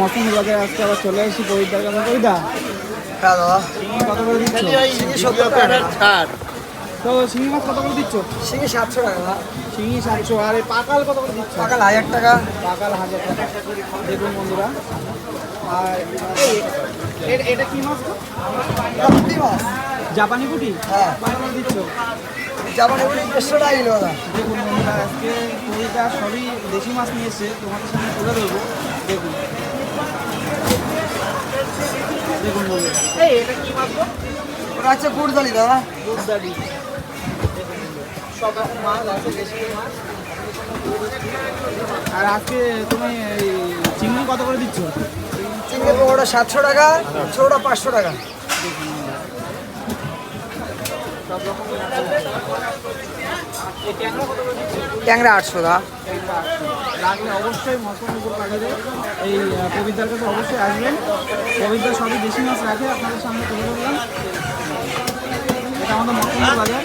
মৌসুমি বাজারে আজকে আবার চলে আসি পবিত্রার কাছে। পবিত্রা শিঙি কত করে দিচ্ছ? তো শিঙি মাছ কত করে দিচ্ছ? শিঙি 700 টাকা। শিঙি 700। আর এই পাকাল কত করে দিচ্ছ? পাকাল 1000 টাকা। পাকাল 1000 টাকা। দেখুন বন্ধুরা। আর এটা কি মাছ? পুঁটি মাছ। জাপানি পুঁটি? হ্যাঁ। কত করে দিচ্ছ? জাপানি পুঁটি 150 টাকা কিলো দাদা। দেখুন বন্ধুরা, আজকে পবিত্রা সবই দেশি মাছ নিয়ে এসছে, তোমাদের সামনে তুলে দেবো। দেখুন দেখুন বন্ধুরা, এটা কি মাছ গো? ওটা হচ্ছে গুড়দালি দাদা। গুড়দালি। সব রকম মাছ আছে, দেশি মাছ। আর আজকে তুমি এই চিংড়ি কত করে দিচ্ছ? চিংড়ি ওটা 700 টাকা, ছোটটা 500 টাকা। সব রকম ট্যাংরা কত করে দিচ্ছ? ট্যাংরা 800 টাকা। লাগলে অবশ্যই মশলার উপর পাঠাবে। এই পবিত্রার কাছে অবশ্যই আসবেন। পবিত্রা সবই দেশি মাছ রাখে, আপনাদের সামনে তুলে ধরলাম। এটা আমাদের মশলার বাজার।